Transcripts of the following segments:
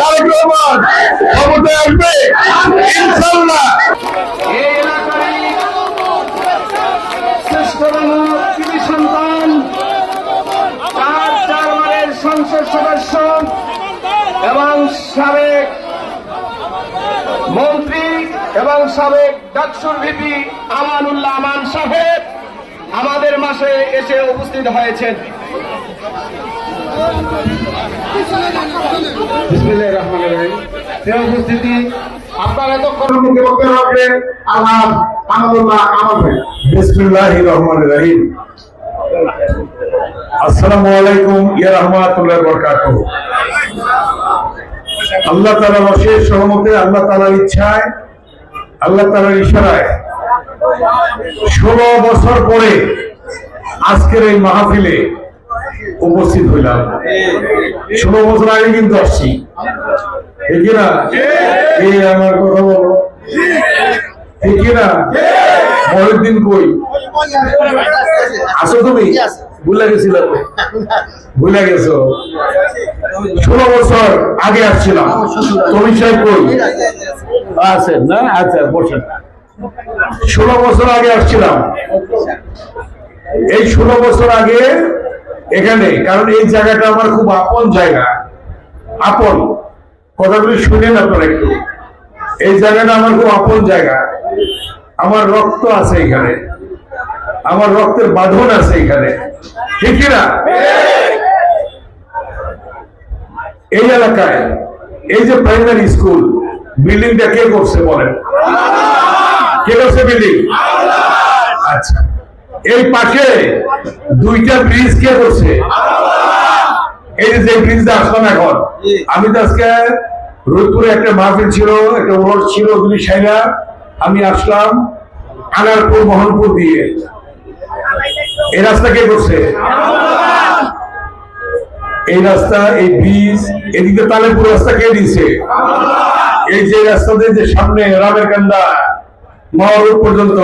তারেক রহমান ক্ষমতায় আসবে ইনশাআল্লাহ। এই এলাকারই শ্রেষ্ঠতম কৃতি সন্তান, চারবারের সংসদ সদস্য এবং সাবেক মন্ত্রী এবং সাবেক ডাকসুর ভিপি আমানুল্লাহ আমান সাহেব আমাদের মাঝে এসে উপস্থিত হয়েছেন। বিসমিল্লাহির রহমানির রহিম। এই উপস্থিতি আপনার এতক্ষণ মুখে বক্তব্য রাখবেন আলহাজ আমানুল্লাহ আমান ভাই। বিসমিল্লাহির রহমানির রহিম। আসসালামু আলাইকুম ইয়া রাহমাতুল্লাহি ওয়া বারাকাতুহু। আল্লাহ তাআলার অশেষ রহমতে, আল্লাহ তাআলার ইচ্ছায়, আল্লাহ তাআলার ইশারায় 16 বছর পরে আজকের এই মাহফিলে উপস্থিত হইলাম। 16 বছর আগে কিন্তু আসছি, ঠিক না? এই আমার কথা বলো, ঠিক না? মহিউদ্দিন কই আসো? তুমি ভুলে গেছিল, ভুলে গেছো। 16 বছর আগে আসছিলাম। তুমি সাহেব কই আছেন না? আচ্ছা বসেন। 16 বছর আগে আসছিলাম। এই 16 বছর আগে এখানে, কারণ এই জায়গাটা আমার খুব আপন জায়গা। আপন কথাগুলি শুনেন আপনারা একটু। এই জায়গাটা আমার খুব আপন জায়গা। আমার রক্ত আছে এখানে, আমার রক্তের বাঁধন আছে এখানে, ঠিক না? এই এলাকায় এই যে প্রাইমারি স্কুল বিল্ডিংটা কে করছে বলেন? কে করছে বিল্ডিং? আচ্ছা, এই পাশে 2টা ব্রিজ কে করছে? এই যে ব্রিজটা আসলাম এখন, আমি তো আজকে রোদপুরে একটা মাহফিল ছিল, একটা ওরস ছিল, ওগুলি সাইরা আমি আসলাম আনারপুর মোহনপুর দিয়ে। এই রাস্তা কে করছে? এই রাস্তা, এই ব্রিজ, এদিকে তালেপুর রাস্তা কে দিয়েছে? এই যে রাস্তা দিয়ে যে সামনে রামের কান্দা মহারোড পর্যন্ত,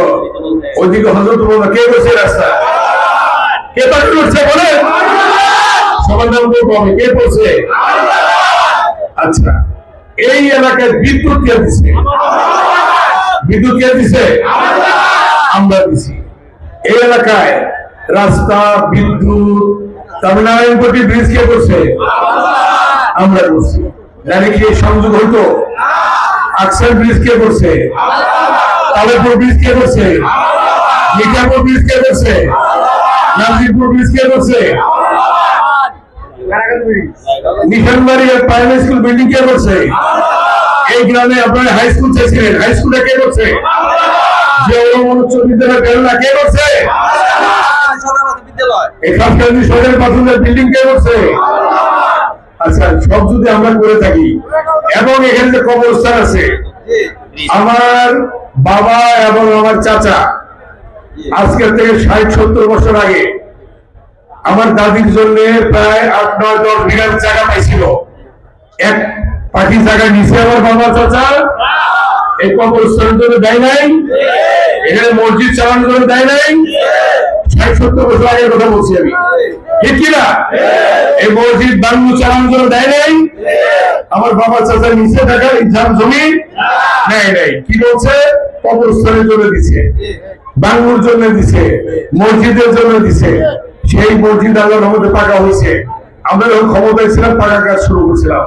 ওইদিকে হজরতপুর কে করছে রাস্তা? কে তৈরি করছে বলে? সবার নাম বলবো আমি, কে করছে? আচ্ছা, এই এলাকায় বিদ্যুৎ কে দিছে? বিদ্যুৎ কে দিছে? আমরা দিছি। এই এলাকায় রাস্তা, বিদ্যুৎ, তামিলনাড়ুপতি ব্রিজ কে করছে? আমরা করছি। জানি কি সংযোগ হইতো? আকসার ব্রিজ কে করছে? তালেপুর ব্রিজ কে করছে? মিঠাপুর ব্রিজ কে করছে? নাজিরপুর ব্রিজ কে করছে? মিশনবাড়ি প্রাইমারি স্কুল বিল্ডিং কে করছে? এই গ্রামে আপনারা হাই স্কুল চেয়েছিলেন, হাই স্কুলটা কে করছে? যে উচ্চ বিদ্যালয় বেরোনা কে করছে? সরকারি প্রাথমিক বিল্ডিং কে করছে? আচ্ছা, সব যদি আমরা করে থাকি, এবং এখানে যে কবরস্থান আছে, আমার বাবা এবং আমার চাচা আজকের থেকে 60-70 বছর আগে আমার দাদির জন্য প্রায় 8-9-10 বিঘার জায়গা পাইছিল। এক পাখি জায়গা নিচে আমার বাবা চাচা এই কবরস্থানের জন্য দেয় নাই, এখানে মসজিদ চালানোর জন্য দেয় নাই। 60-70 বছর আগের কথা বলছি আমি, ঠিক কিনা? এই মসজিদ বাংলু চালানোর জন্য দেয় নাই। আমার বাবা চাচা নিচে থাকা ইনসান জমি নেয় নাই। কি বলছে? কবরস্থানের জন্য দিছে, বাংলুর জন্য দিছে, মসজিদের জন্য দিছে। সেই মসজিদ আল্লাহর রহমতে পাকা হয়েছে। আমরা যখন ক্ষমতায় ছিলাম পাকা কাজ শুরু করছিলাম।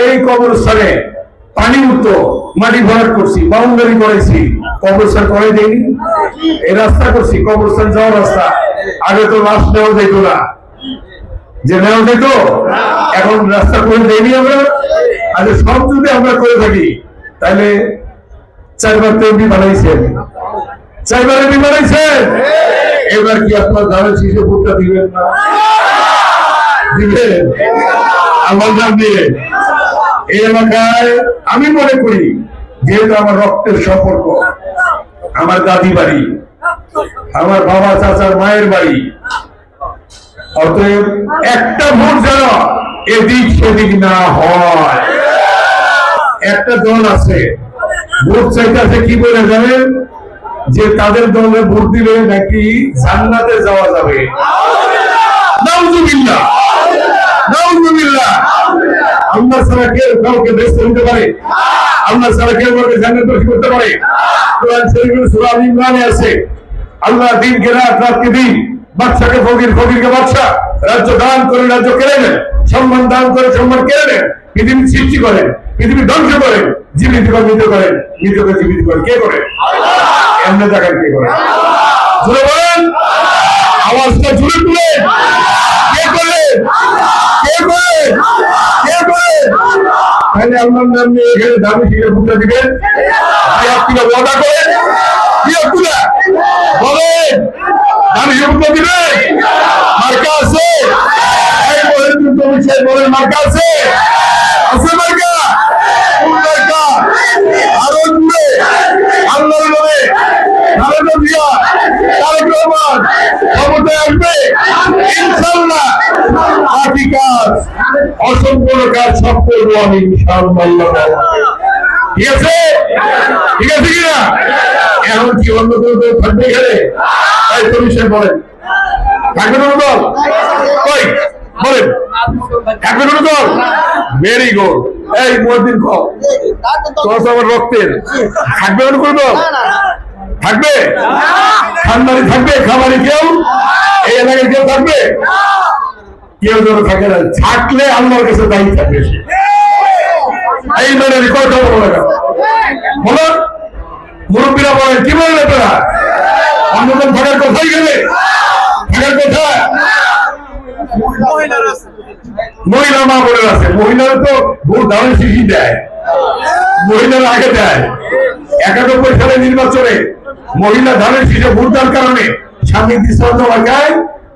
এই কবরস্থানে পানি উঠতো, মাটি ভরাট করছি, বাউন্ডারি করেছি, কবরস্থান করে দেয়নি। এই রাস্তা করছি, কবরস্থান যাওয়ার রাস্তা। আগে তো লাশ নেওয়া যেত না, যে নেওয়া যেত, এখন রাস্তা করে দেয়নি আমরা। আগে সব যদি আমরা করে থাকি, তাহলে 4বার তো এমপি বানাইছেন, 4বার এমপি বানাইছেন। এবার কি আপনার ধানের শীষে ভোটটা দিবেন না? দিবেন? আমার নাম দিয়ে এই এলাকায় আমি মনে করি, যেহেতু আমার রক্তের সম্পর্ক, আমার দাদি বাড়ি, আমার বাবা চাচার মায়ের বাড়ি, অতএব একটা ভোট যেন এদিক সেদিক না হয়। একটা দল আছে ভোট চাইতেছে কি বলে জানেন? যে তাদের দলে ভোট দিলে নাকি জান্নাতে যাওয়া যাবে। নাউজুবিল্লাহ, নাউজুবিল্লাহ। আমরা ছাড়া ছাড়া কেউ কাউকে ব্যস্ত হতে পারে? আল্লাহ ছাড়া কেউ কাউকে জান্নাত নসিব করতে পারে? কোরআন শরীফের সূরা আল ইমরানে আছে, আল্লাহ দিনকে রাত, রাতকে দিন, বাদশাকে ফকির, ফকিরকে বাদশা, রাজ্য দান করে রাজ্য কেড়ে নেন, সম্মান দান করে সম্মান কেড়ে নেন, পৃথিবী সৃষ্টি করেন, পৃথিবী ধ্বংস করেন, জীবিত করে মৃত করেন, মৃতকে জীবিত করেন। কে করেন? এমনি দেখান কে করেন? জুড়ে বলেন, আওয়াজটা জুড়ে তুলেন, কে করেন? কে করেন? কে করেন? তাহলে আল্লাহর নাম নিয়ে এখানে দামি শিখে ভুট্টা দিবেন, আপনি ওয়াদা করেন, কি আপনারা বলেন দামি শিখে ভুট্টা দিবেন? মার্কা আছে? এই বলেন বিষয় বলেন, মার্কা আছে? আছে মার্কা? কোন মার্কা? আরো জুড়ে আল্লাহর নামে খালেদা জিয়া, তারেক রহমান ক্ষমতায় আসবে ইনশাআল্লাহ। বাকি কাজ, অসম্পূর্ণ কাজ সব করবো আমি ইনশাআল্লাহ। ঠিক আছে? ঠিক আছে কিনা? এখন কি অন্য কোনো দল থাকবে এখানে? তাই তো বিষয় বলেন, থাকবে কোনো দল? কই বলেন, থাকবে কোনো দল? Very good. এই মুয়াজ্জিন কও, তোর আমার রক্তের, থাকবে কোনো দল? থাকবে? খানদানি থাকবে? খামারি কেউ এই এলাকায় কেউ থাকবে? কেউ যেন থাকে না। থাকলে আল্লাহর কাছে দায়ী থাকবে সে। এই মানে কথা বলে গেল বলো, মুরব্বীরা বলেন, কি বলেন আপনারা? অন্যজন থাকার কোথায় গেলে? থাকার কোথায়? মহিলা মা বোনের আছে, মহিলারা তো বহু দারুণ শিশি দেয়, মহিলারা আগে দেয়। 91 সালে নির্বাচনে মহিলা ধানের শীষে ভোট দেওয়ার কারণে স্বামী দিচ্ছে এলাকায়,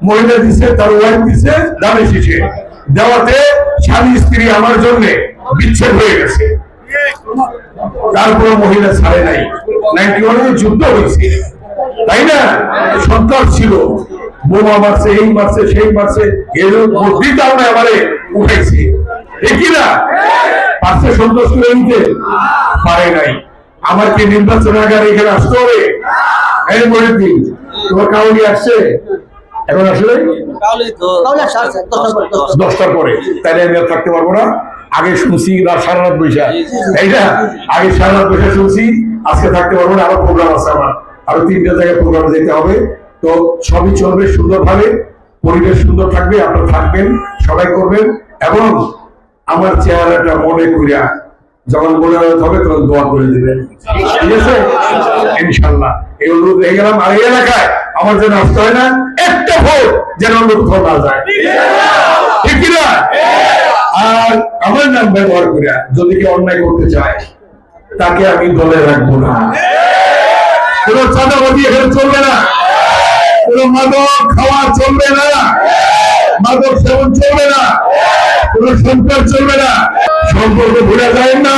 মহিলা দিচ্ছে তার ওয়াইফ দিচ্ছে ধানের শীষে, দেওয়াতে স্বামী স্ত্রী আমার জন্য বিচ্ছেদ হয়ে গেছে। তারপরে মহিলা ছাড়ে নাই। 91 যুদ্ধ হয়েছে, তাই না? সন্ত্রাস ছিল, বোমা মারছে, এই মারছে, সেই মারছে, এর মধ্যেই কারণে আমারে উঠাইছে। দেখি না পাশে সন্ত্রাস করে নিতে পারে নাই। আমার কি নির্বাচন আগে এখানে আসতে হবে? এই মনে দিন তোমার কাউনি আসছে, এখন আসলে 10টার পরে, তাইলে আমি আর থাকতে পারবো না। আগে শুনছি সারা রাত বৈশা, তাই না? আগে সারা রাত বৈশা শুনছি, আজকে থাকতে পারবো না। আরো প্রোগ্রাম আছে আমার, আরো 3টা জায়গায় প্রোগ্রামে যেতে হবে। তো সবই চলবে সুন্দরভাবে, পরিবেশ সুন্দর থাকবে, আপনারা থাকবেন, সবাই করবেন। এবং আমার চেহারাটা মনে করিয়া যখন মনে হবে তখন দোয়া করে দিবেন, ঠিক আছে? ইনশাআল্লাহ। এই অনুরোধ হয়ে গেলাম। আর এই এলাকায় আমার যেন আসতে হয় না, একটা ভোট যেন অন্য কোথাও না যায়, ঠিক কিনা? আর আমার নাম ব্যবহার করিয়া যদি কেউ অন্যায় করতে চায়, তাকে আমি দলে রাখবো না। কোন চাঁদাবাজি এখানে চলবে না, কোন মাদক খাওয়া চলবে না, মাদক সেবন চলবে না, কোন সন্ত্রাস চলবে না। সম্পর্ক ভুলে যায় না।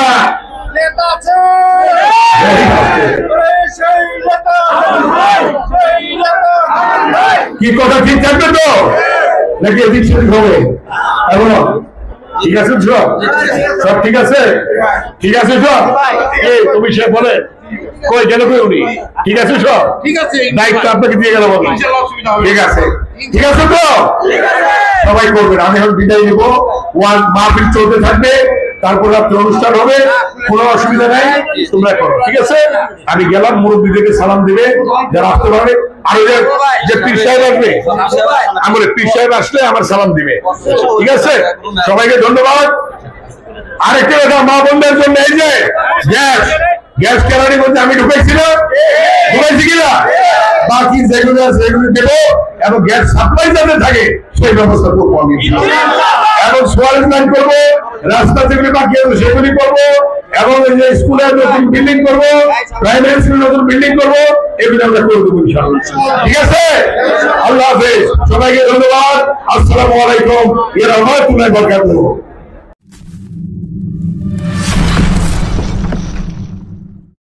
কি কথা ঠিক থাকবে তো, নাকি এদিক সেদিক হবে? এখন ঠিক আছে সব? সব ঠিক আছে? ঠিক আছে সব? তুমি সে বলে কই গেল কই উনি? ঠিক আছে সব? দায়িত্ব আপনাকে দিয়ে গেল বলে, ঠিক আছে? ঠিক আছে তো? সবাই করবেন। আমি এখন বিদায় নিব। মাহফিল চলতে থাকবে, তারপর রাত্রে অনুষ্ঠান হবে, কোনো অসুবিধা নাই, তোমরা করো, ঠিক আছে? আমি গেলাম, মুরব্বীদেরকে সালাম দিবে যারা আসতে পারবে। আর যে পীর সাহেব আসবে, আমার পীর সাহেব আসলে আমার সালাম দিবে, ঠিক আছে? সবাইকে ধন্যবাদ। আরেকটা কথা, মা বোনদের জন্য এই যে গ্যাস কেনারির মধ্যে আমি ঢুকাইছি কিনা, বাকি যেগুলো আছে সেগুলো দেবো, এবং গ্যাস সাপ্লাই যাতে থাকে সেই ব্যবস্থা করবো আমি। এবং সোয়ারেজ লাইন করবো, রাস্তা যেগুলি বাকি আছে সেগুলি করবো, এবং এই যে স্কুলের নতুন বিল্ডিং করবো, প্রাইমারি স্কুলের নতুন বিল্ডিং করবো, এগুলো আমরা করে দেবো ইনশাআল্লাহ, ঠিক আছে? আল্লাহ হাফেজ, সবাইকে ধন্যবাদ। আসসালামু আলাইকুম ওয়া রাহমাতুল্লাহি ওয়া বারাকাতুহু।